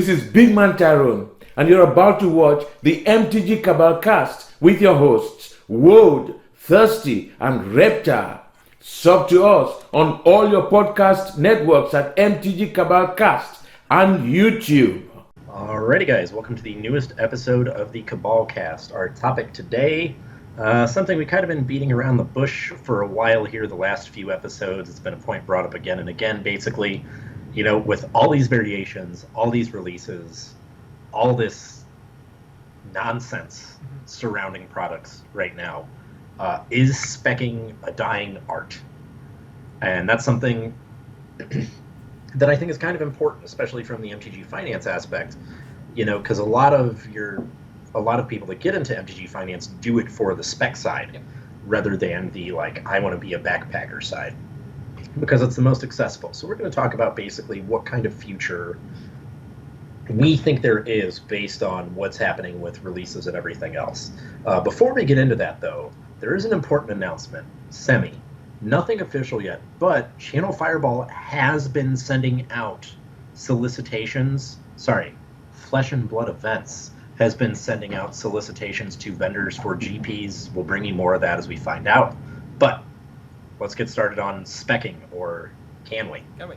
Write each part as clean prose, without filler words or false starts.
This is Big Man Tyrone, and you're about to watch the MtG Cabal cast with your hosts, Woad, Thirsty, and Reptar. Sub to us on all your podcast networks at MtG Cabal Cast and YouTube. Alrighty guys, welcome to the newest episode of the Cabal Cast. Our topic today, something we kind of been beating around the bush for a while here the last few episodes. It's been a point brought up again and again. Basically, you know, with all these variations, all these releases, all this nonsense surrounding products right now, is speccing a dying art? And that's something that I think is kind of important, especially from the MTG Finance aspect, you know, because a lot of people that get into MTG Finance do it for the spec side, rather than the, like, I want to be a backpacker side, because it's the most accessible. So we're going to talk about basically what kind of future we think there is based on what's happening with releases and everything else. Before we get into that, though, there is an important announcement. Nothing official yet, but Channel Fireball has been sending out solicitations. Flesh and Blood Events has been sending out solicitations to vendors for GPs. We'll bring you more of that as we find out. But let's get started on speccing, or can we? Can we?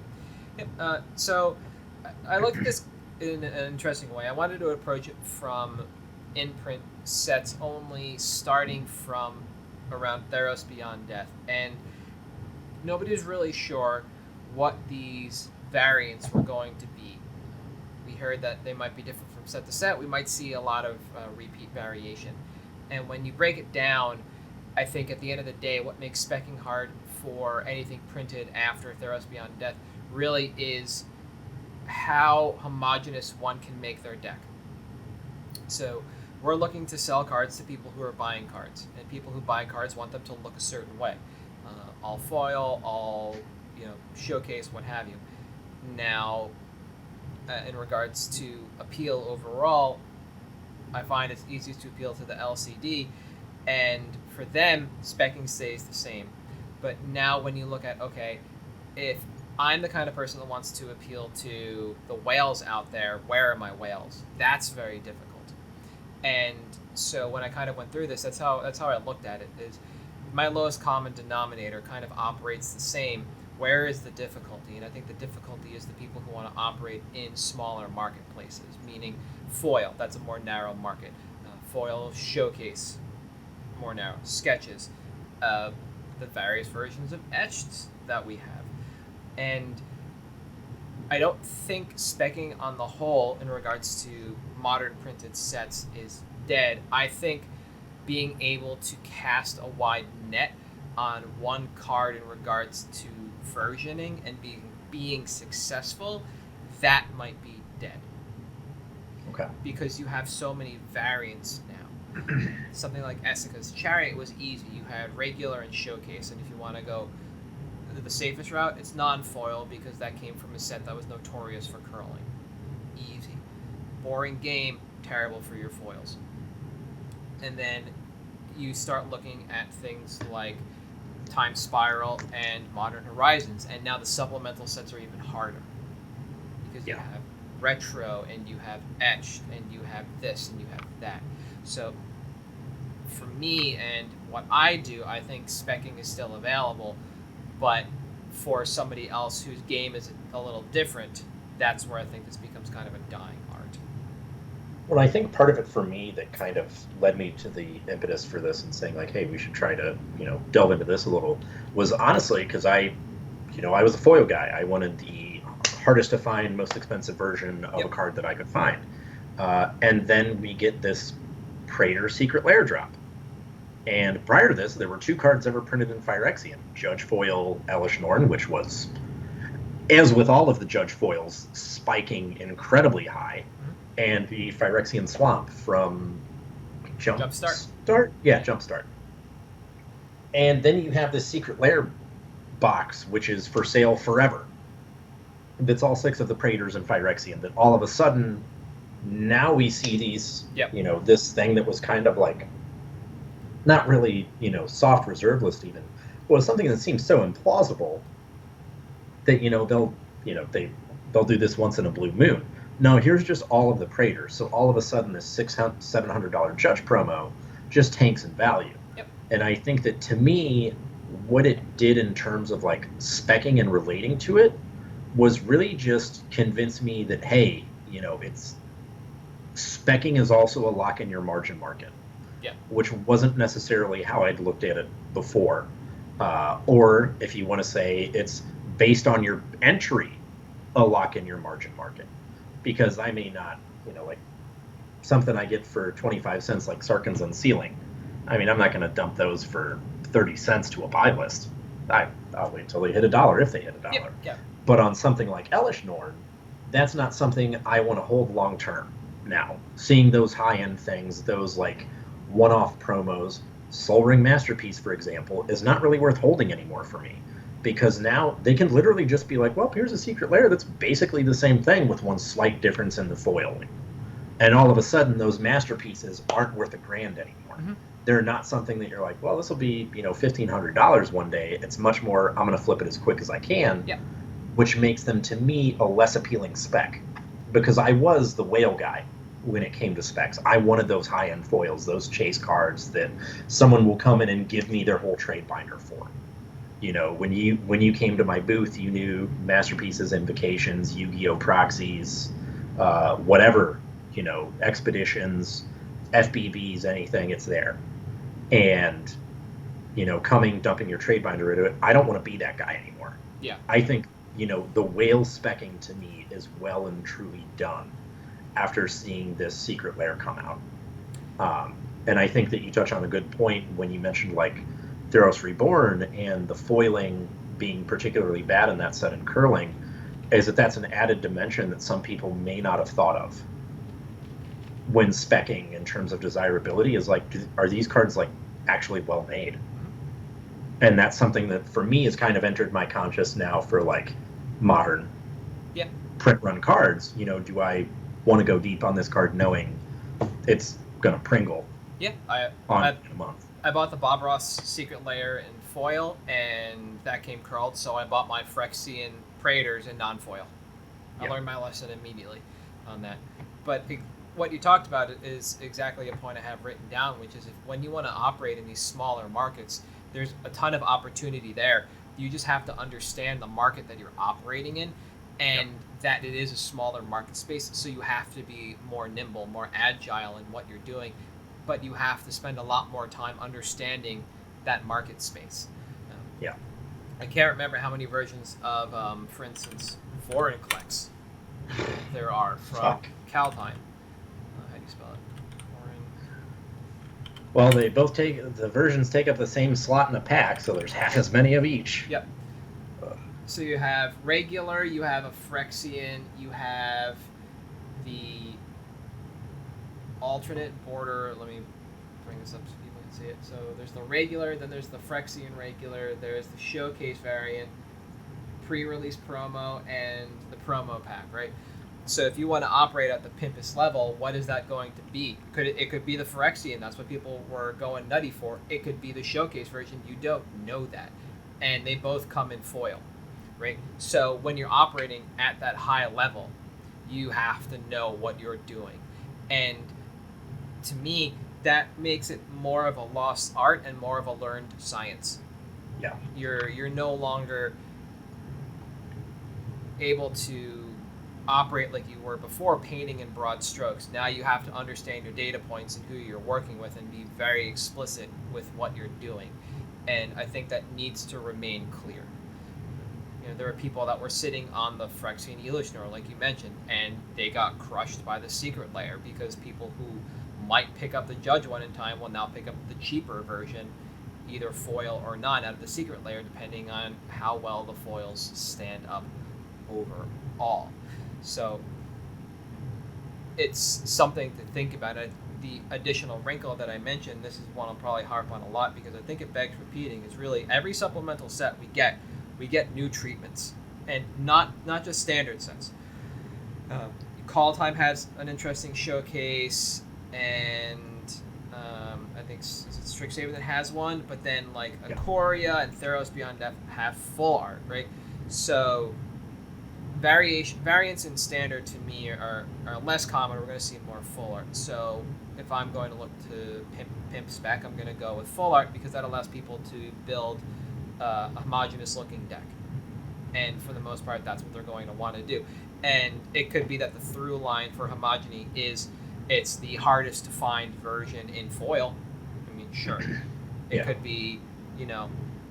So I look at this in an interesting way. I wanted to approach it from in-print sets only, starting from around Theros Beyond Death, and nobody's really sure what these variants were going to be. We heard that they might be different from set to set. We might see a lot of repeat variation, and when you break it down, I think at the end of the day, what makes speccing hard for anything printed after Theros Beyond Death really is how homogenous one can make their deck. So we're looking to sell cards to people who are buying cards, and people who buy cards want them to look a certain way. All foil, all, you know, showcase, what have you. Now, in regards to appeal overall, I find it's easiest to appeal to the LCD, and for them, speccing stays the same. But now when you look at, okay, if I'm the kind of person that wants to appeal to the whales out there, where are my whales? That's very difficult. And so when I kind of went through this, that's how I looked at it, is my lowest common denominator kind of operates the same. Where is the difficulty? And I think the difficulty is the people who want to operate in smaller marketplaces, meaning foil, that's a more narrow market. Foil showcase, more narrow. Sketches, the various versions of etched that we have. And I don't think speccing on the whole in regards to modern printed sets is dead. I think being able to cast a wide net on one card in regards to versioning and being successful, that might be dead. Okay. Because you have so many variants now. Something like Essica's Chariot was easy. You had regular and showcase, and if you want to go the safest route, it's non-foil, because that came from a set that was notorious for curling. Easy. Boring game, terrible for your foils. And then you start looking at things like Time Spiral and Modern Horizons, and now the supplemental sets are even harder, because you have retro, and you have etched, and you have this, and you have that. So for me and what I do, I think speccing is still available, but for somebody else whose game is a little different, that's where I think this becomes kind of a dying art. Well, I think part of it for me that kind of led me to the impetus for this and saying, like, hey, we should try to, you know, delve into this a little, was honestly because I was a foil guy. I wanted the hardest to find, most expensive version of a card that I could find. And then we get this Praetor Secret Lair drop. And prior to this, there were two cards ever printed in Phyrexian. Judge Foil Elish Norn, which was, as with all of the Judge Foils, spiking incredibly high, and the Phyrexian Swamp from Jumpstart? Yeah, Jumpstart. And then you have this Secret Lair box, which is for sale forever. That's all 6 of the Praetors in Phyrexian, that all of a sudden, now we see these, you know, this thing that was kind of like, not really, you know, soft reserve list even, was something that seems so implausible that, you know, they'll do this once in a blue moon. No, here's just all of the Praetors. So all of a sudden, this $700 Judge promo just tanks in value. Yep. And I think that, to me, what it did in terms of like specking and relating to it was really just convince me that, hey, it's specking is also a lock in your margin market. Yeah. Which wasn't necessarily how I'd looked at it before. Or if you want to say it's based on your entry, a lock in your margin market. Because I may not, like something I get for 25 cents like Sarkhan's Unsealing. I mean, I'm not going to dump those for 30 cents to a buy list. I'll wait until they hit $1 if they hit $1. Yeah. But on something like Elish Norn, that's not something I want to hold long term now. Seeing those high-end things, those like one-off promos, Soul Ring Masterpiece, for example, is not really worth holding anymore for me. Because now they can literally just be like, well, here's a secret layer that's basically the same thing with one slight difference in the foiling. And all of a sudden, those masterpieces aren't worth $1,000 anymore. Mm-hmm. They're not something that you're like, well, this will be, $1,500 one day. It's much more, I'm going to flip it as quick as I can, which makes them, to me, a less appealing spec. Because I was the whale guy when it came to specs. I wanted those high-end foils, those chase cards that someone will come in and give me their whole trade binder for. When you came to my booth, you knew Masterpieces, Invocations, Yu-Gi-Oh! Proxies, whatever, Expeditions, FBBs, anything, it's there. And, dumping your trade binder into it, I don't want to be that guy anymore. Yeah. I think, the whale specking to me is well and truly done after seeing this secret lair come out. And I think that you touch on a good point when you mentioned, like, Theros Reborn and the foiling being particularly bad in that set in curling, is that's an added dimension that some people may not have thought of when specking in terms of desirability. Is like, are these cards like actually well made? And that's something that for me has kind of entered my conscious now for like modern print run cards. Do I want to go deep on this card knowing it's gonna Pringle in a month? I bought the Bob Ross Secret Lair in foil, and that came curled, so I bought my Phyrexian Praetors in non-foil. I learned my lesson immediately on that. But what you talked about is exactly a point I have written down, which is when you want to operate in these smaller markets, there's a ton of opportunity there. You just have to understand the market that you're operating in, and that it is a smaller market space, so you have to be more nimble, more agile in what you're doing. But you have to spend a lot more time understanding that market space. I can't remember how many versions of, for instance, Vorinclex there are from Kaldheim. How do you spell it? Well, they both the versions take up the same slot in a pack, so there's half as many of each. Yep. So you have regular, you have a Phyrexian, you have the alternate border. Let me bring this up so people can see it. So there's the regular, then there's the Phyrexian regular, there's the showcase variant, pre-release promo, and the promo pack, right? So if you want to operate at the pimpest level, what is that going to be? It could be the Phyrexian, that's what people were going nutty for. It could be the showcase version, you don't know that. And they both come in foil, right? So when you're operating at that high level, you have to know what you're doing. And to me, that makes it more of a lost art and more of a learned science. Yeah. You're no longer able to operate like you were before, painting in broad strokes. Now you have to understand your data points and who you're working with and be very explicit with what you're doing. And I think that needs to remain clear. There are people that were sitting on the Phyrexian Elishnor, like you mentioned, and they got crushed by the secret layer because people who might pick up the Judge one in time will now pick up the cheaper version, either foil or not, out of the secret layer, depending on how well the foils stand up overall. So it's something to think about. The additional wrinkle that I mentioned, this is one I'll probably harp on a lot because I think it begs repeating, is really every supplemental set we get new treatments, and not just standard sets. Call Time has an interesting showcase, and I think is it Strixhaven that has one, but then Ikoria and Theros Beyond Death have full art, right? So variants in standard to me are less common. We're going to see more full art. So if I'm going to look to pimp spec, I'm going to go with full art because that allows people to build a homogeneous looking deck. And for the most part, that's what they're going to want to do. And it could be that the through line for homogeny is it's the hardest to find version in foil. I mean, sure. It could be,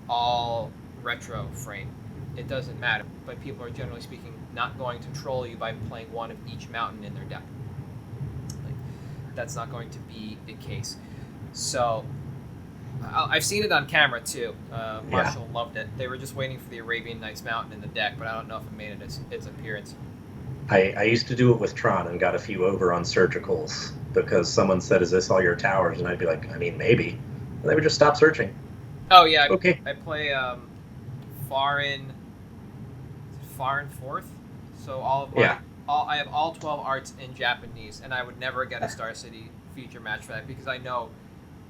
all retro frame. It doesn't matter. But people are generally speaking not going to troll you by playing one of each mountain in their deck. That's not going to be the case. So I've seen it on camera too. Marshall loved it. They were just waiting for the Arabian Nights mountain in the deck, but I don't know if it made its appearance. I used to do it with Tron and got a few over on surgicals because someone said, "Is this all your towers?" And I'd be like, "I mean, maybe." And they would just stop searching. Oh yeah. Okay. I play foreign fourth, so all of my I have all 12 arts in Japanese, and I would never get a Star City feature match for that because I know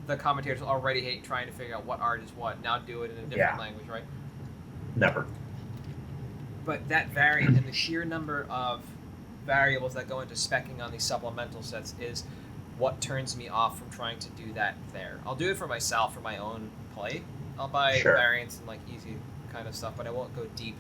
the commentators already hate trying to figure out what art is what. Now do it in a different language, right? Never. But that variant and the sheer number of variables that go into speccing on these supplemental sets is what turns me off from trying to do that there. I'll do it for myself, for my own play. I'll buy variants and like easy kind of stuff, but I won't go deep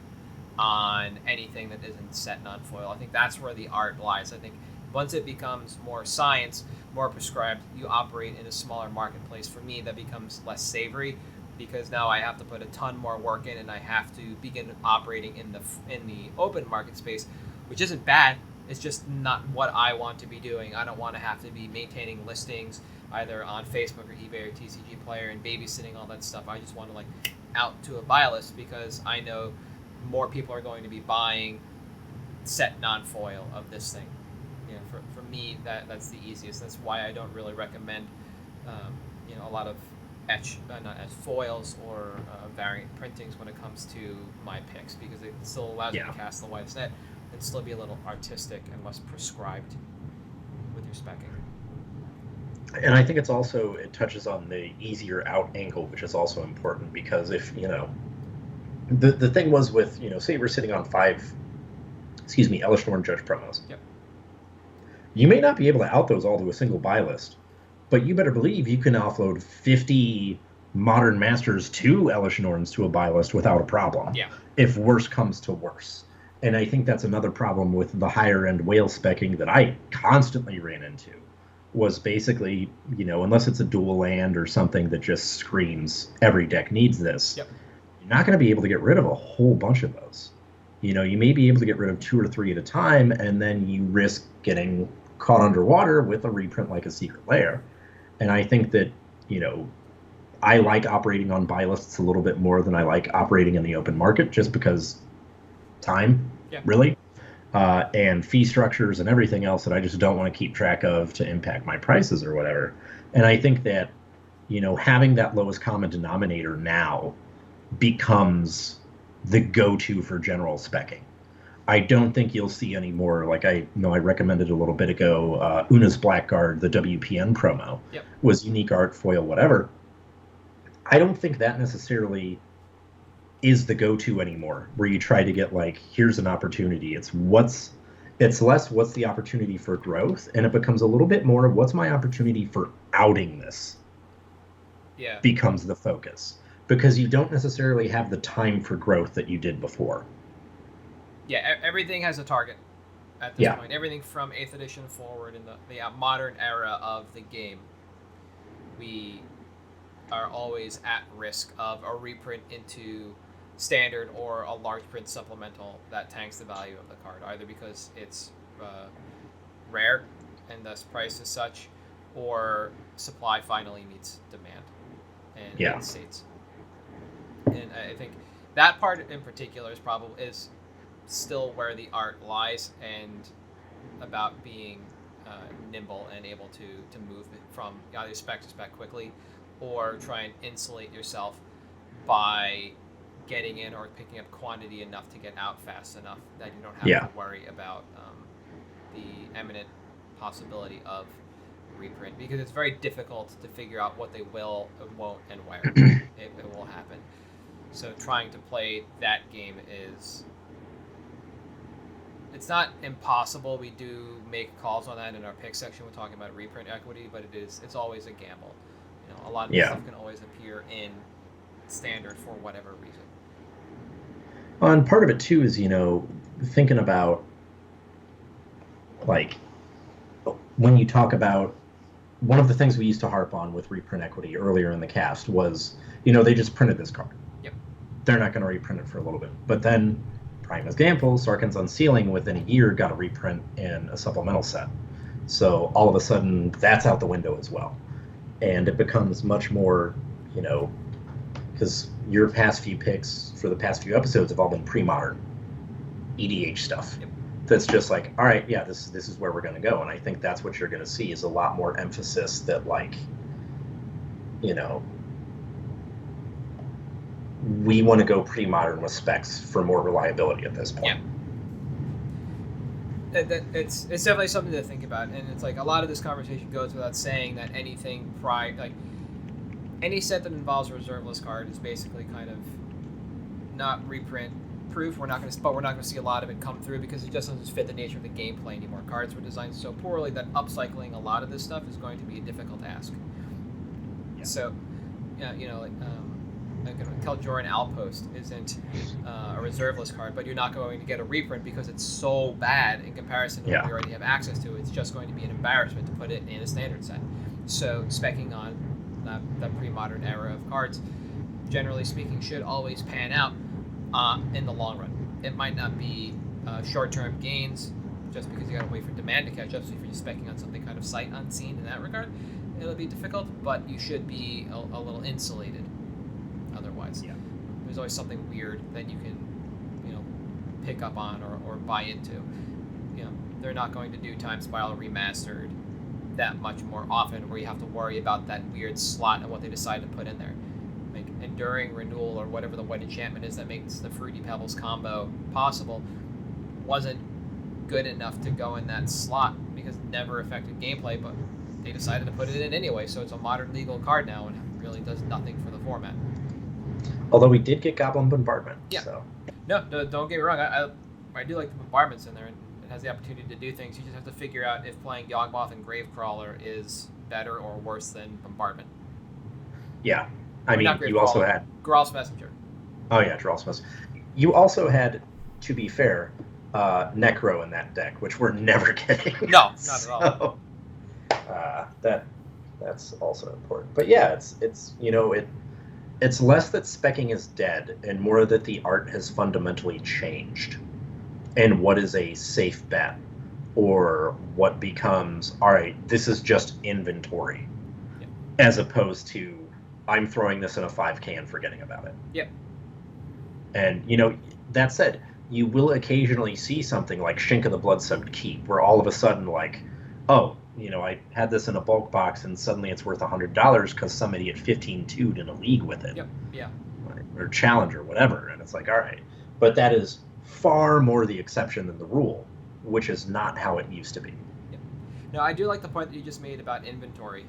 on anything that isn't set non-foil. I think that's where the art lies. I think once it becomes more science, more prescribed, you operate in a smaller marketplace. For me, that becomes less savory because now I have to put a ton more work in and I have to begin operating in the open market space, which isn't bad. It's just not what I want to be doing. I don't want to have to be maintaining listings either on Facebook or eBay or TCG Player and babysitting all that stuff. I just want to out to a buy list because I know more people are going to be buying set non-foil of this thing. For me, that's the easiest. That's why I don't really recommend, a lot of foils or variant printings when it comes to my picks because it still allows you to cast the widest net and still be a little artistic and less prescribed with your speccing. And I think it touches on the easier out angle, which is also important because if, the thing was with, say we're sitting on 5, Elish Norn Judge promos. Yep. You may not be able to out those all to a single buy list, but you better believe you can offload 50 Modern Masters to Elish Norns to a buy list without a problem. Yeah. If worse comes to worse. And I think that's another problem with the higher end whale specking that I constantly ran into was basically, unless it's a dual land or something that just screams every deck needs this, you're not going to be able to get rid of a whole bunch of those. You may be able to get rid of 2 or 3 at a time, and then you risk getting caught underwater with a reprint like a Secret Lair. And I think that, I like operating on buy lists a little bit more than I like operating in the open market just because time, really, and fee structures and everything else that I just don't want to keep track of to impact my prices or whatever. And I think that, having that lowest common denominator now becomes the go-to for general specking. I don't think you'll see any more, like I recommended a little bit ago, Una's Blackguard, the WPN promo, was unique art, foil, whatever. I don't think that necessarily is the go-to anymore, where you try to get here's an opportunity. It's less what's the opportunity for growth, and it becomes a little bit more of what's my opportunity for outing this. Yeah. Becomes the focus. Because you don't necessarily have the time for growth that you did before. Yeah, everything has a target at this point. Everything from 8th edition forward in the modern era of the game, we are always at risk of a reprint into standard or a large print supplemental that tanks the value of the card, either because it's rare and thus price is such, or supply finally meets demand and it states. And I think that part in particular is still where the art lies, and about being nimble and able to move from either spec to spec quickly, or try and insulate yourself by getting in or picking up quantity enough to get out fast enough that you don't have to worry about the imminent possibility of reprint, because it's very difficult to figure out what they will and won't and where it will happen. So trying to play that game is it's not impossible. We do make calls on that in our pick section. We're talking about reprint equity, but it's always a gamble. A lot of this stuff can always appear in standard for whatever reason. Well, and part of it too is thinking about like when you talk about one of the things we used to harp on with reprint equity earlier in the cast was they just printed this card. Yep. They're not going to reprint it for a little bit, but then prime example, Sarkhan's Unsealing within a year got a reprint in a supplemental set, so all of a sudden that's out the window as well, and it becomes much more because your past few picks for the past few episodes have all been pre-modern EDH stuff. Yep. That's just like, all right, yeah, this is where we're going to go. And I think that's what you're going to see is a lot more emphasis that, like, we want to go pre-modern with specs for more reliability at this point. Yeah. It's definitely something to think about. And it's like a lot of this conversation goes without saying that anything any set that involves a reserveless card is basically kind of not reprint proof. We're not going to see a lot of it come through because it just doesn't fit the nature of the gameplay anymore. Cards were designed so poorly that upcycling a lot of this stuff is going to be a difficult task. Yeah. So, I'm going to tell Jordan Outpost isn't a reserveless card, but you're not going to get a reprint because it's so bad in comparison to what we already have access to. It's just going to be an embarrassment to put it in a standard set. So, speccing on that pre-modern era of cards, generally speaking, should always pan out in the long run. It might not be short-term gains just because you got to wait for demand to catch up. So if you're speccing on something kind of sight unseen in that regard, it'll be difficult, but you should be a little insulated otherwise. Yeah. There's always something weird that you can pick up on or buy into. They're not going to do Time Spiral Remastered that much more often where you have to worry about that weird slot and what they decide to put in there. Like Enduring Renewal or whatever the white enchantment is that makes the Fruity Pebbles combo possible wasn't good enough to go in that slot because it never affected gameplay, but they decided to put it in anyway, so it's a modern legal card now and it really does nothing for the format. Although we did get Goblin Bombardment. Yeah. So. No, don't get me wrong. I do like the bombardments in there, and it has the opportunity to do things. You just have to figure out if playing Yawgmoth and Gravecrawler is better or worse than Bombardment. Yeah. I mean, you also had... Geralf's Messenger. Oh, yeah, Geralf's Messenger. You also had, to be fair, Necro in that deck, which we're never getting. No, not at all. That's also important. But yeah, it's less that speccing is dead and more that the art has fundamentally changed. And what is a safe bet, or what becomes, all right, this is just inventory, as opposed to I'm throwing this in a 5K and forgetting about it. Yep. And, that said, you will occasionally see something like Shink of the Blood-Soaked Keep, where all of a sudden, like, oh, I had this in a bulk box and suddenly it's worth $100 because somebody at 15-2'd in a league with it. Yep, yeah. Or challenge or whatever. And it's like, all right. But that is far more the exception than the rule, which is not how it used to be. Yep. No, I do like the point that you just made about inventory,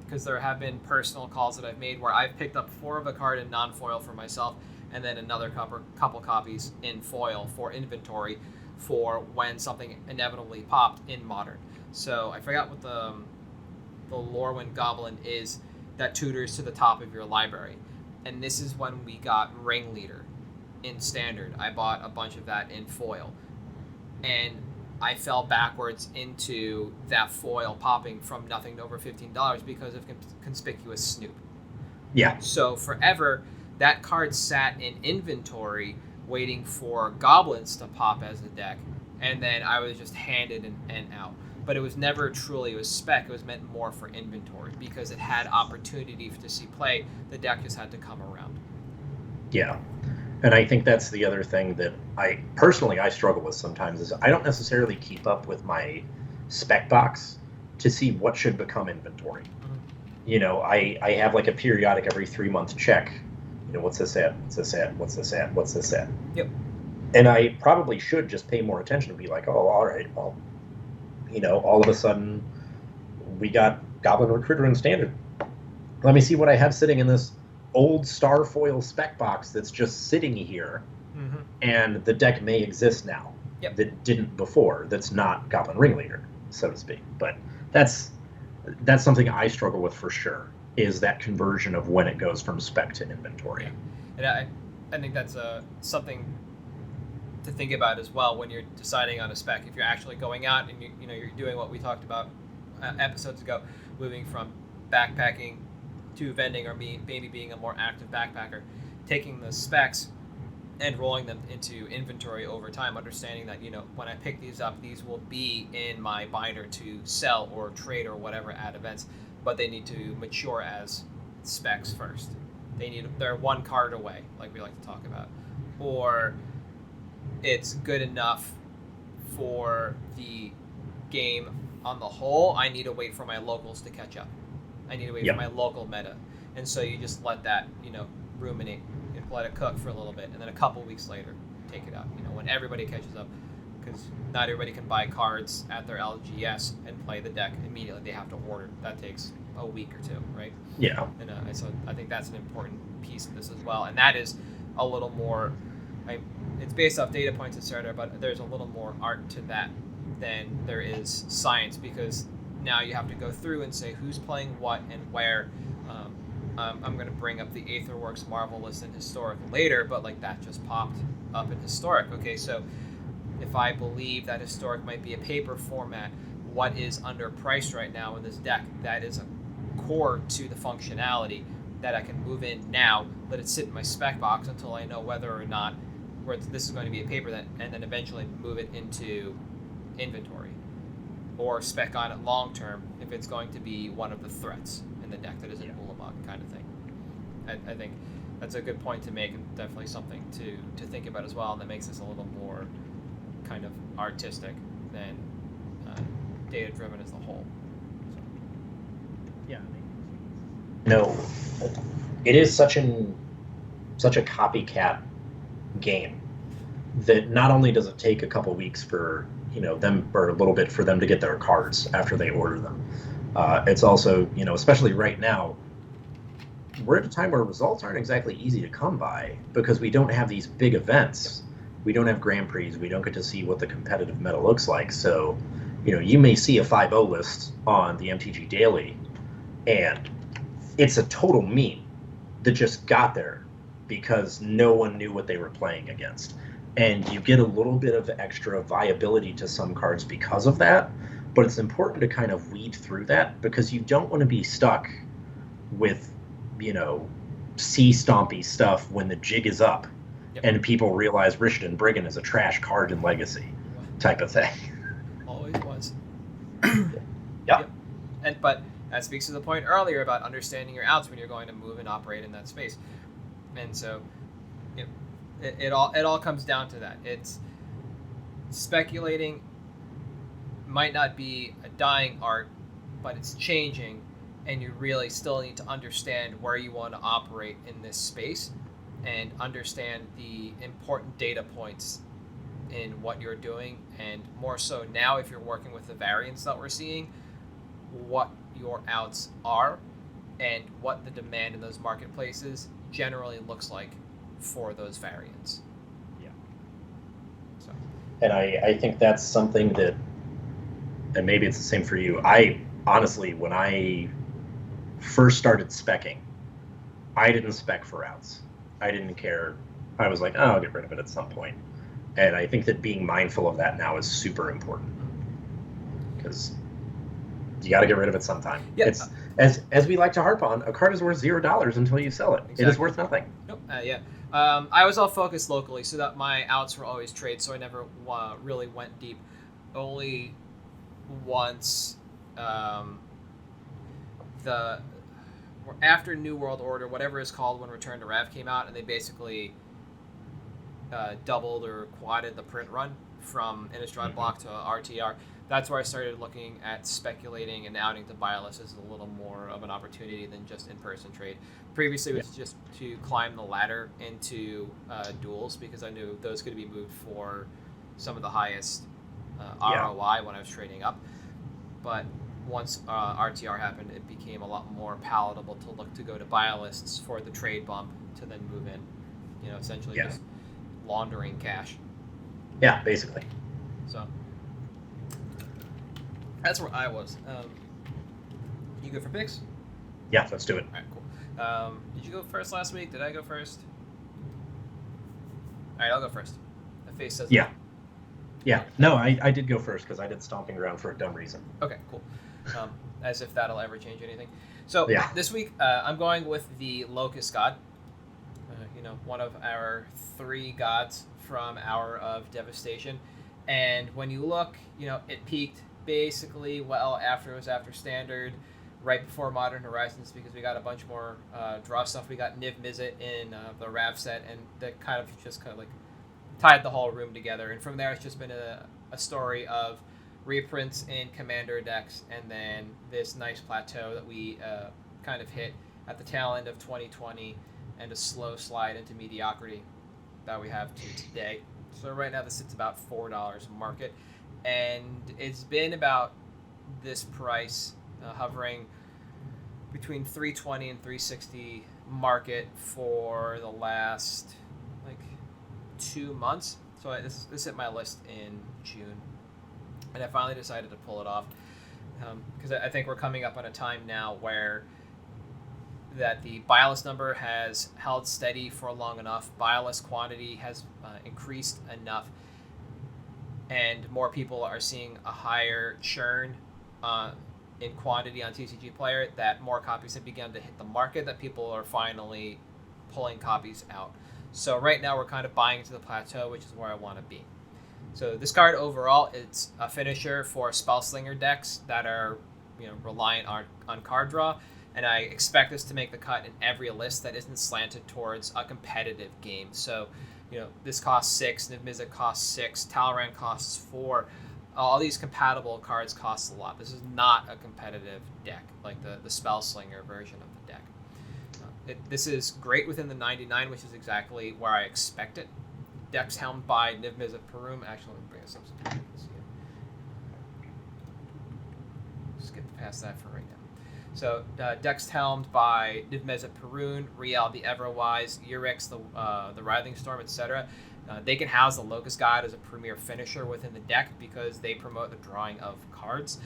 because there have been personal calls that I've made where I've picked up 4 of a card in non-foil for myself and then another couple copies in foil for inventory for when something inevitably popped in Modern. So I forgot what the Lorwyn Goblin is that tutors to the top of your library. And this is when we got Ringleader in Standard. I bought a bunch of that in foil. And I fell backwards into that foil popping from nothing to over $15 because of Conspicuous Snoop. Yeah. So forever, that card sat in inventory waiting for goblins to pop as a deck. And then I was just handed and out. But it was never truly, it was spec, it was meant more for inventory because it had opportunity to see play. The deck just had to come around. Yeah. And I think that's the other thing that I struggle with sometimes is I don't necessarily keep up with my spec box to see what should become inventory. Mm-hmm. I have like a periodic every 3-month check. What's this at? What's this at? What's this at? What's this at? Yep. And I probably should just pay more attention and be like, oh, all right, well, all of a sudden we got Goblin Recruiter in Standard. Let me see what I have sitting in this old Starfoil spec box that's just sitting here, mm-hmm. and the deck may exist now. Yep. that didn't before. That's not Goblin Ringleader, so to speak. But that's something I struggle with for sure. Is that conversion of when it goes from spec to inventory? Yeah. And I think that's something to think about as well when you're deciding on a spec. If you're actually going out and you're doing what we talked about episodes ago, moving from backpacking to vending, or maybe being a more active backpacker, taking the specs and rolling them into inventory over time, understanding that when I pick these up, these will be in my binder to sell or trade or whatever at events, but they need to mature as specs first. They're one card away, like we like to talk about, or it's good enough for the game on the whole. I need to wait for my locals to catch up. I need to wait for my local meta. And so you just let that, ruminate, let it cook for a little bit, and then a couple weeks later, take it out, when everybody catches up. Because not everybody can buy cards at their LGS and play the deck immediately. They have to order. That takes a week or two, right? Yeah. And so I think that's an important piece of this as well. And that is a little more, it's based off data points, etc., but there's a little more art to that than there is science, because now you have to go through and say who's playing what and where. I'm going to bring up the Aetherworks Marvel list in Historic later, but that just popped up in Historic. Okay, so if I believe that Historic might be a paper format, what is underpriced right now in this deck that is a core to the functionality that I can move in now, let it sit in my spec box until I know whether or not this is going to be a paper, and then eventually move it into inventory, or spec on it long term if it's going to be one of the threats in the deck that isn't Ulamog kind of thing. I think that's a good point to make, and definitely something to think about as well, and that makes this a little more kind of artistic than data driven as a whole. So. Yeah. No, it is such a copycat game that not only does it take a couple weeks for them, or a little bit for them to get their cards after they order them. It's also, especially right now, we're at a time where results aren't exactly easy to come by, because we don't have these big events. We don't have Grand Prix. We don't get to see what the competitive meta looks like. So, you may see a 5-0 list on the MTG Daily, and it's a total meme that just got there because no one knew what they were playing against. And you get a little bit of extra viability to some cards because of that, but it's important to kind of weed through that, because you don't want to be stuck with, sea stompy stuff when the jig is up and people realize Rishadan Brigand is a trash card in Legacy type of thing. Always was. Yep. But that speaks to the point earlier about understanding your outs when you're going to move and operate in that space. And so it all comes down to that. It's speculating might not be a dying art, but it's changing, and you really still need to understand where you want to operate in this space and understand the important data points in what you're doing, and more so now if you're working with the variants that we're seeing, what your outs are and what the demand in those marketplaces generally looks like for those variants. Yeah. So. And I think that's something that, and maybe it's the same for you, I honestly, when I first started speccing, I didn't spec for outs. I didn't care. I was like, oh, I'll get rid of it at some point. And I think that being mindful of that now is super important, because you got to get rid of it sometime. Yeah. It's as we like to harp on, a card is worth $0 until you sell it. Exactly. It is worth nothing. Nope. I was all focused locally, so that my outs were always trade, so I never really went deep. Only once after New World Order, whatever it's called, when Return to Rev came out, and they basically doubled or quadded the print run from Innistrad block to RTR. That's where I started looking at speculating and outing to buy lists as a little more of an opportunity than just in-person trade. Previously, it was just to climb the ladder into duels, because I knew those could be moved for some of the highest ROI when I was trading up. But once RTR happened, it became a lot more palatable to look to go to buy lists for the trade bump to then move in. Essentially just laundering cash. Yeah, basically. So that's where I was. You go for picks? Yeah, let's do it. All right, cool. Did you go first last week? Did I go first? All right, I'll go first. The face says Yeah. Yeah. No, I did go first because I did stomping around for a dumb reason. Okay, cool. As if that'll ever change anything. So Yeah. this week, I'm going with the Locust God. One of our 3 gods from Hour of Devastation. And when you look, it peaked basically after Standard, right before Modern Horizons, because we got a bunch more draw stuff. We got Niv Mizzet in the Rav set, and that kind of like tied the whole room together. And from there, it's just been a story of reprints in Commander decks, and then this nice plateau that we kind of hit at the tail end of 2020, and a slow slide into mediocrity that we have to today. So right now this sits about $4 market, and it's been about this price, hovering between 320 and 360 market for the last 2 months. So this hit my list in June, and I finally decided to pull it off, because I think we're coming up on a time now where that the buy list number has held steady for long enough. Buy list quantity has increased enough, and more people are seeing a higher churn in quantity on TCG Player, that more copies have begun to hit the market, that people are finally pulling copies out. So right now we're kind of buying to the plateau, which is where I want to be. So this card overall, it's a finisher for Spellslinger decks that are reliant on card draw. And I expect this to make the cut in every list that isn't slanted towards a competitive game. So, this costs 6, Niv Mizzet costs 6, Talrand costs 4. All these compatible cards cost a lot. This is not a competitive deck like the Spellslinger version of the deck. This is great within the 99, which is exactly where I expect it. Deck's helmed by Niv Mizzet Perun. Actually, let me bring us up some pictures here. Skip past that for right now. So, deck's helmed by Niv Mizzet Perun, Riel the Everwise, Urix the Writhing Storm, etc. They can house the Locust God as a premier finisher within the deck because they promote the drawing of cards.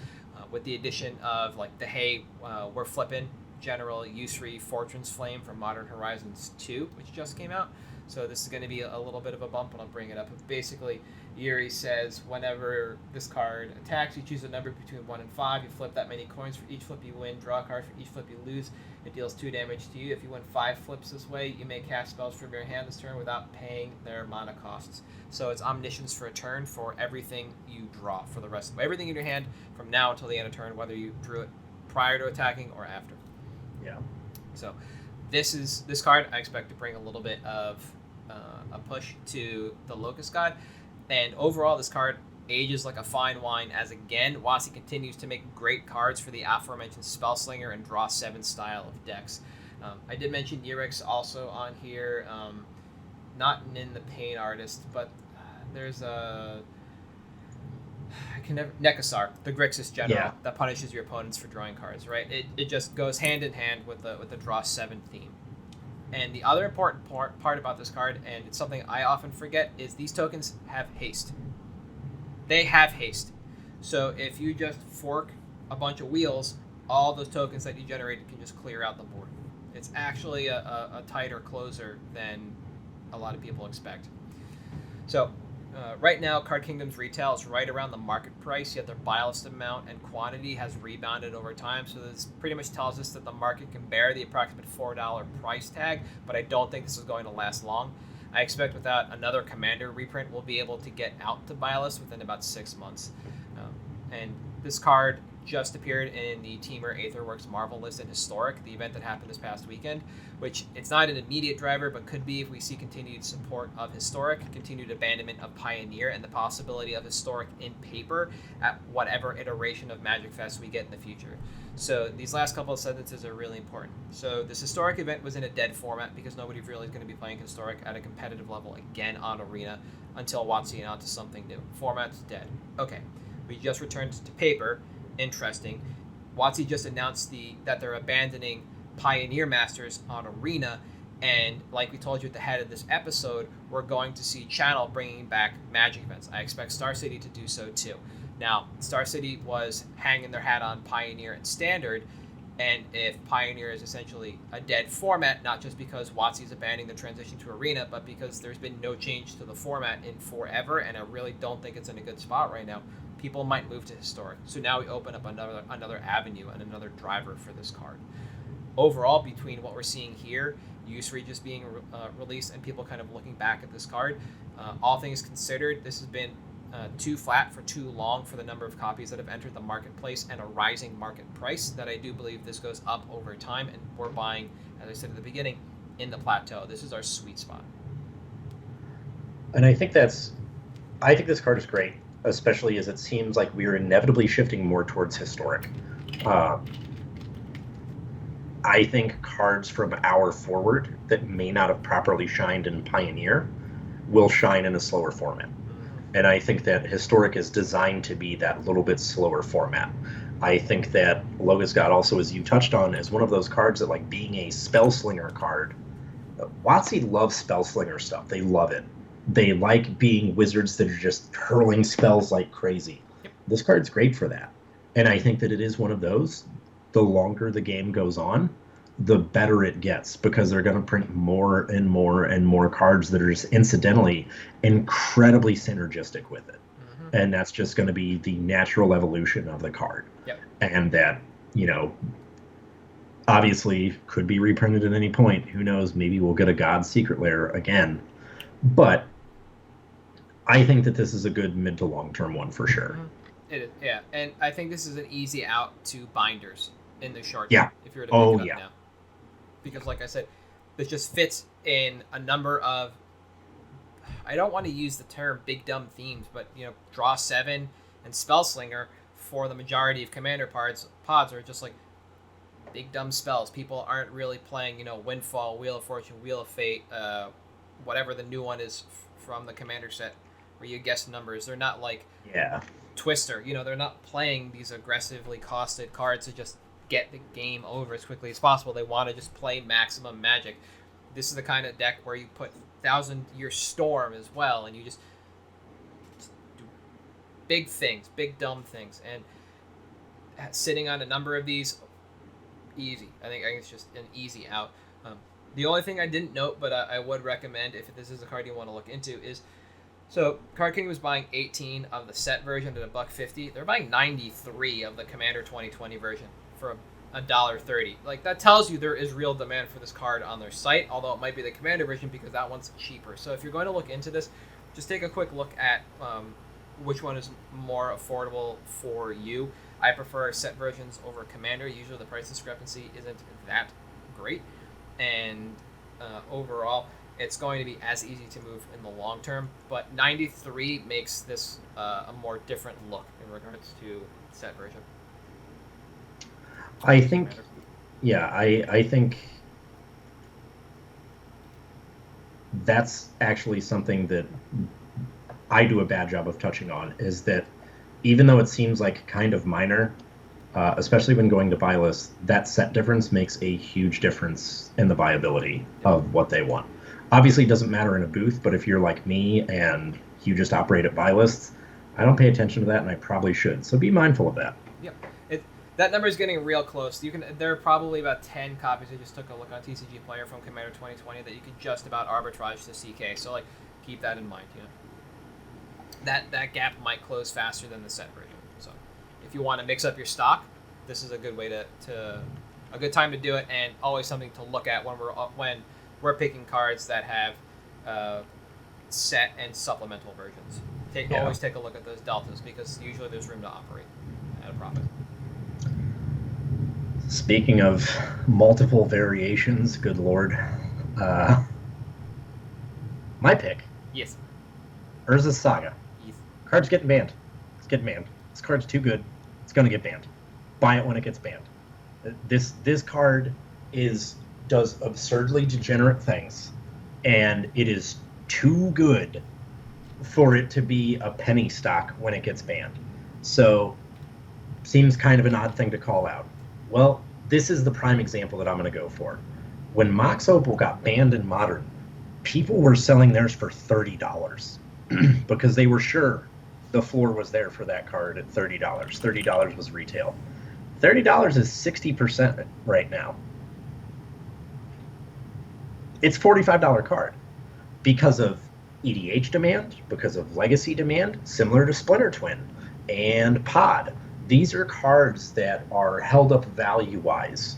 With the addition of the Hey, we're flipping General Yusri Fortune's Flame from Modern Horizons 2, which just came out. So this is going to be a little bit of a bump, and I'll bring it up. Basically, Yuri says whenever this card attacks, you choose a number between 1 and 5. You flip that many coins. For each flip you win, draw a card. For each flip you lose, it deals 2 damage to you. If you win 5 flips this way, you may cast spells from your hand this turn without paying their mana costs. So it's omniscience for a turn for everything you draw for the rest of everything in your hand from now until the end of turn, whether you drew it prior to attacking or after. Yeah. So this card I expect to bring a little bit of a push to the Locust God, and overall this card ages like a fine wine, as again WotC continues to make great cards for the aforementioned Spellslinger and Draw 7 style of decks. I did mention Urix also on here, not in the Pain Artist, but there's Nekasar, the Grixis General, that punishes your opponents for drawing cards, right? It just goes hand in hand with the Draw 7 theme. And the other important part about this card, and it's something I often forget, is these tokens have haste. They have haste. So if you just fork a bunch of wheels, all those tokens that you generated can just clear out the board. It's actually a tighter closer than a lot of people expect. So right now, Card Kingdom's retail is right around the market price, yet their buy list amount and quantity has rebounded over time. So this pretty much tells us that the market can bear the approximate $4 price tag, but I don't think this is going to last long. I expect without another Commander reprint, we'll be able to get out to buy list within about 6 months. And this card just appeared in the Teamer Aetherworks Marvel list in Historic, the event that happened this past weekend, which it's not an immediate driver, but could be if we see continued support of Historic, continued abandonment of Pioneer, and the possibility of Historic in paper at whatever iteration of Magic Fest we get in the future. So these last couple of sentences are really important. So this Historic event was in a dead format because nobody really is going to be playing Historic at a competitive level again on Arena until WotC announces something new. Format's dead. Okay, we just returned to paper. Interesting. WotC just announced that they're abandoning Pioneer Masters on Arena, and like we told you at the head of this episode, we're going to see Channel bringing back Magic events. I expect Star City to do so too. Now, Star City was hanging their hat on Pioneer and Standard, and if Pioneer is essentially a dead format, not just because WotC's abandoning the transition to Arena, but because there's been no change to the format in forever, and I really don't think it's in a good spot right now, people might move to Historic. So now we open up another avenue and another driver for this card. Overall, between what we're seeing here, Use-Free just being released and people kind of looking back at this card, all things considered, this has been too flat for too long for the number of copies that have entered the marketplace and a rising market price that I do believe this goes up over time, and we're buying, as I said at the beginning, in the plateau. This is our sweet spot. And I think this card is great, especially as it seems like we are inevitably shifting more towards Historic. I think cards from hour forward that may not have properly shined in Pioneer will shine in a slower format. And I think that Historic is designed to be that little bit slower format. I think that Logos God also, as you touched on, is one of those cards that, like, being a Spellslinger card, WotC loves Spellslinger stuff. They love it. They like being wizards that are just hurling spells like crazy. Yep. This card's great for that. And I think that it is one of those. The longer the game goes on, the better it gets, because they're going to print more and more and more cards that are just incidentally incredibly synergistic with it. Mm-hmm. And that's just going to be the natural evolution of the card. Yep. And that, obviously could be reprinted at any point. Who knows? Maybe we'll get a God's Secret Lair again. But I think that this is a good mid to long-term one for sure. Mm-hmm. It is, yeah. And I think this is an easy out to binders in the short term, if you were to pick it up now. Because, like I said, this just fits in a number of, I don't want to use the term big dumb themes, but, Draw 7 and Spellslinger for the majority of Commander pods are just like big dumb spells. People aren't really playing, Windfall, Wheel of Fortune, Wheel of Fate, whatever the new one is from the Commander set where you guess numbers. They're not like Twister. They're not playing these aggressively costed cards to just get the game over as quickly as possible. They want to just play maximum Magic. This is the kind of deck where you put 1,000-Year Storm as well, and you just do big things, big dumb things. And sitting on a number of these, easy. I think it's just an easy out. The only thing I didn't note, but I would recommend if this is a card you want to look into, is so Card King was buying 18 of the set version at $1.50. They're buying 93 of the Commander 2020 version for $1.30. Like, that tells you there is real demand for this card on their site, although it might be the Commander version because that one's cheaper. So if you're going to look into this, just take a quick look at which one is more affordable for you. I prefer set versions over Commander. Usually the price discrepancy isn't that great, and overall it's going to be as easy to move in the long term, but 93 makes this a more different look in regards to set version. I think, I think that's actually something that I do a bad job of touching on, is that even though it seems like kind of minor, especially when going to buy lists, that set difference makes a huge difference in the viability of what they want. Obviously, it doesn't matter in a booth, but if you're like me and you just operate at buy lists, I don't pay attention to that, and I probably should. So be mindful of that. Yep. That number is getting real close. There are probably about 10 copies. I just took a look on TCG Player from Commander 2020 that you could just about arbitrage to CK. So, keep that in mind. That gap might close faster than the set version. So, if you want to mix up your stock, this is a good way a good time to do it, and always something to look at when we're picking cards that have set and supplemental versions. Always take a look at those deltas, because usually there's room to operate at a profit. Speaking of multiple variations, good lord, my pick. Yes. Urzas Saga. Yes. Card's getting banned. It's getting banned. This card's too good. It's gonna get banned. Buy it when it gets banned. This card does absurdly degenerate things, and it is too good for it to be a penny stock when it gets banned. So, seems kind of an odd thing to call out. Well, this is the prime example that I'm going to go for. When Mox Opal got banned in Modern, people were selling theirs for $30 because they were sure the floor was there for that card at $30. $30 was retail. $30 is 60% right now. It's $45 card because of EDH demand, because of legacy demand, similar to Splinter Twin and Pod. These are cards that are held up value-wise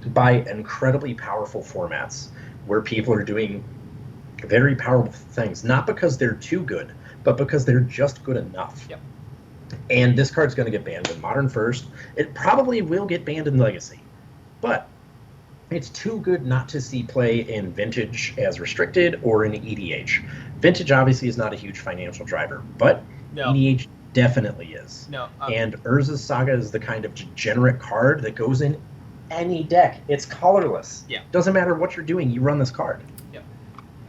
by incredibly powerful formats where people are doing very powerful things, not because they're too good, but because they're just good enough. Yep. And this card's going to get banned in Modern first. It probably will get banned in Legacy, but it's too good not to see play in Vintage as restricted or in EDH. Vintage obviously is not a huge financial driver, but EDH definitely is. And Urzas Saga is the kind of degenerate card that goes in any deck. It's colorless. Yeah. Doesn't matter what you're doing, you run this card. Yep.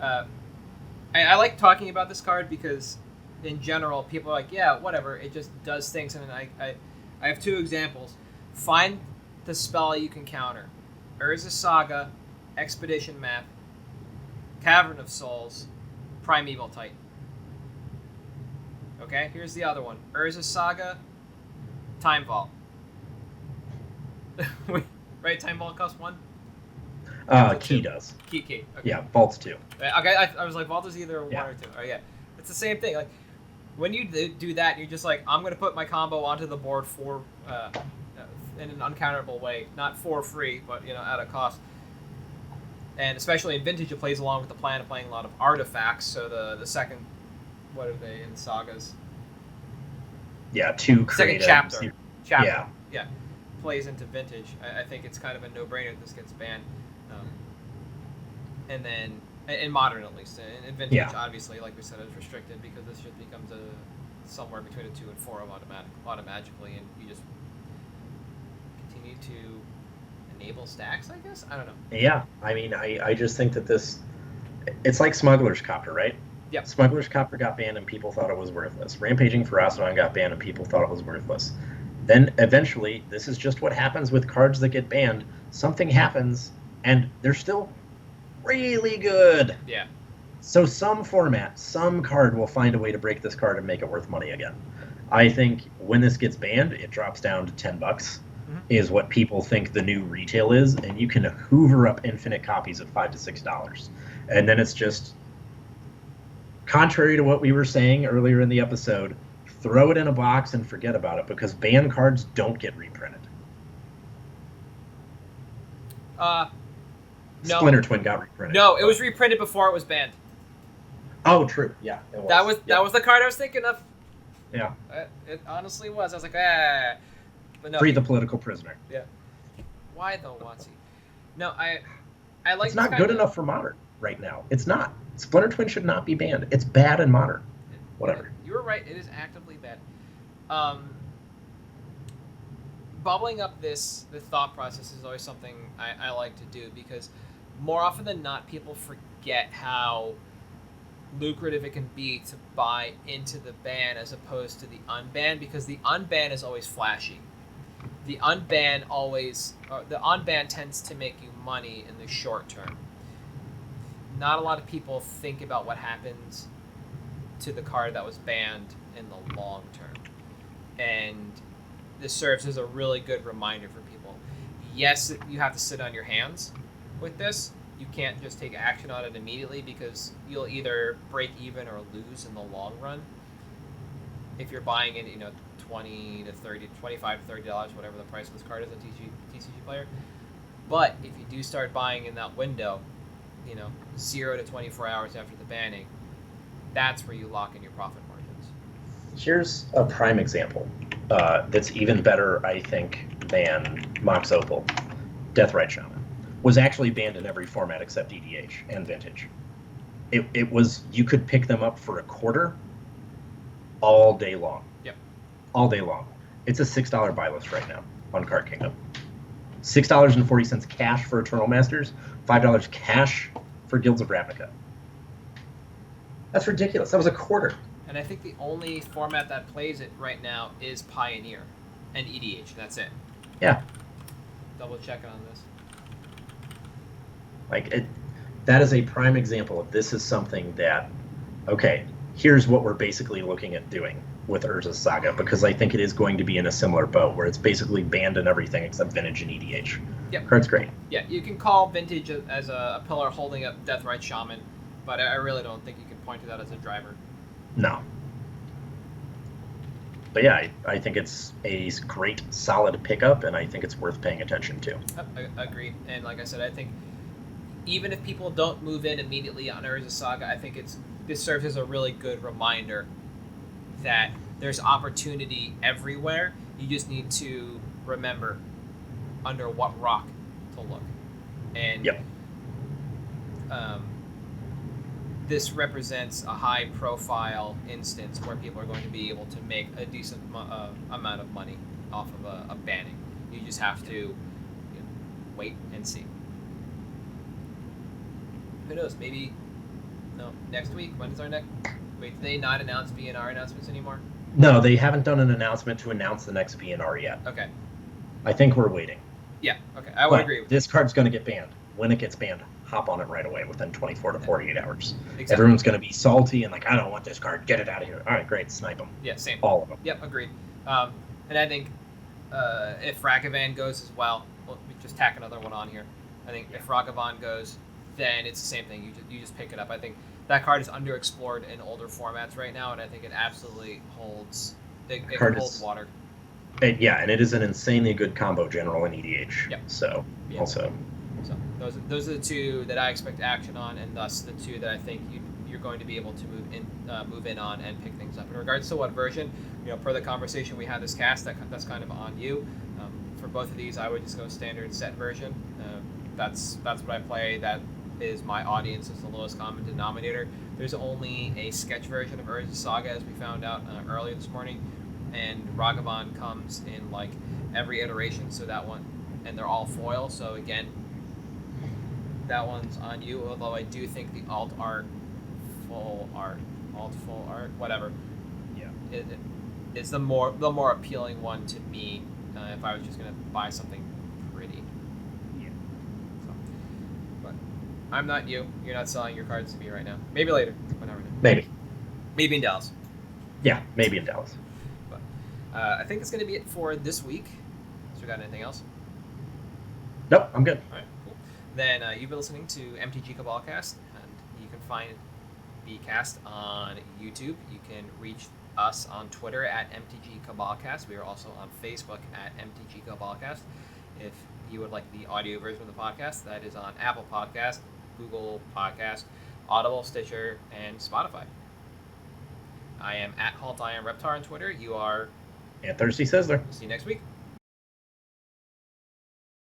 I like talking about this card because in general, people are like, yeah, whatever, it just does things. And I have two examples. Find the spell you can counter. Urzas Saga, Expedition Map, Cavern of Souls, Primeval Titan. Okay, here's the other one. Urzas Saga, Time Vault. Right, Time Vault costs one? Key does. Key. Okay. Yeah, Vault's 2. Okay, I was like, Vault is either 1 or 2. Oh, yeah. It's the same thing. Like, when you do that, you're just like, I'm going to put my combo onto the board for in an uncounterable way, not for free, but at a cost. And especially in Vintage, it plays along with the plan of playing a lot of artifacts. So the second, what are they in sagas? Yeah, 2 creative. Second chapter. Yeah. Plays into Vintage. I think it's kind of a no-brainer that this gets banned. And then in Modern, at least, in Vintage, obviously, like we said, is restricted because this just becomes somewhere between a 2 and 4 automatically, and you just continue to enable stacks, I guess? I don't know. Yeah, I mean, I just think that it's like Smuggler's Copter, right? Yep. Smuggler's Copter got banned and people thought it was worthless. Rampaging Ferocidon got banned and people thought it was worthless. Then eventually, this is just what happens with cards that get banned. Something happens, and they're still really good. Yeah. So some format, some card will find a way to break this card and make it worth money again. I think when this gets banned, it drops down to $10, is what people think the new retail is, and you can hoover up infinite copies at $5 to $6. And then it's just, contrary to what we were saying earlier in the episode, throw it in a box and forget about it, because banned cards don't get reprinted. No. Splinter Twin got reprinted. No, it was reprinted before it was banned. Oh, true. Yeah, it was. That was the card I was thinking of. Yeah. It honestly was. I was like, But no. Free the political prisoner. Yeah. Why though, Watsy? No, I like. It's not good enough for Modern right now. It's not. Splinter Twin should not be banned. It's bad in Modern. Whatever. You were right. It is actively bad. Bubbling up the thought process is always something I like to do, because more often than not, people forget how lucrative it can be to buy into the ban as opposed to the unban, because the unban is always flashy. The unban tends to make you money in the short term. Not a lot of people think about what happens to the card that was banned in the long term. And this serves as a really good reminder for people. Yes, you have to sit on your hands with this. You can't just take action on it immediately, because you'll either break even or lose in the long run. If you're buying it, $20 to $30, $25 to $30, whatever the price of this card is, a TCG player. But if you do start buying in that window, 0 to 24 hours after the banning, that's where you lock in your profit margins. Here's a prime example that's even better, I think, than Mox Opal. Deathrite Shaman was actually banned in every format except EDH and Vintage. It was, you could pick them up for $0.25 all day long. Yep. All day long. It's a $6 buy list right now on Card Kingdom. $6.40 cash for Eternal Masters, $5 cash for Guilds of Ravnica. That's ridiculous. That was $0.25. And I think the only format that plays it right now is Pioneer and EDH. That's it. Yeah. Double checking on this. that is a prime example of this is something that, okay, here's what we're basically looking at doing with Urzas Saga, because I think it is going to be in a similar boat where it's basically banned in everything except Vintage and EDH. Yep. Card's great. Yeah, you can call Vintage as a pillar holding up Deathrite Shaman, but I really don't think you can point to that as a driver. No. But yeah, I think it's a great, solid pickup, and I think it's worth paying attention to. I agree. And like I said, I think even if people don't move in immediately on Urzas Saga, I think this serves as a really good reminder that there's opportunity everywhere. You just need to remember under what rock to look. And yep. This represents a high-profile instance where people are going to be able to make a decent amount of money off of a banning. You just have to wait and see. Who knows? Maybe next week. When is our next? Wait, did they not announce BNR announcements anymore? No, they haven't done an announcement to announce the next BNR yet. Okay. I think we're waiting. Yeah. Okay. I would agree with this card's going to get banned. When it gets banned, hop on it right away within 24 to 48 hours. Exactly. Everyone's going to be salty and like, I don't want this card. Get it out of here. All right, great. Snipe them. Yeah, same. All of them. Yep, agreed. And I think if Ragavan goes as well, we just tack another one on here. I think if Ragavan goes, then it's the same thing. You just pick it up. I think that card is underexplored in older formats right now, and I think it absolutely holds. It can hold water. And it is an insanely good combo general in EDH. Yep. So yep. Also. So those are the two that I expect action on, and thus the two that I think you're going to be able to move in on and pick things up. In regards to what version, per the conversation we had this cast, that's kind of on you. For both of these, I would just go standard set version. That's what I play. That is my audience. Is the lowest common denominator. There's only a sketch version of Urzas Saga, as we found out earlier this morning, and Ragavan comes in like every iteration. So that one, and they're all foil. So again, that one's on you. Although I do think the alt full art, whatever. Yeah. It is the more appealing one to me. If I was just gonna buy something pretty. Yeah. So, but I'm not you. You're not selling your cards to me right now. Maybe later. Whenever. Maybe in Dallas. Yeah, maybe in Dallas. But I think that's gonna be it for this week. So we got anything else? Nope, I'm good. All right, cool. Then you've been listening to MTG Cabal Cast, and you can find the cast on YouTube. You can reach us on Twitter at MTG Cabalcast. We are also on Facebook at MTG Cabalcast. If you would like the audio version of the podcast, that is on Apple Podcast, Google Podcast, Audible, Stitcher, and Spotify. I am at Halt I Am Reptar on Twitter. You are... And Thirsty Sizzler. See you next week.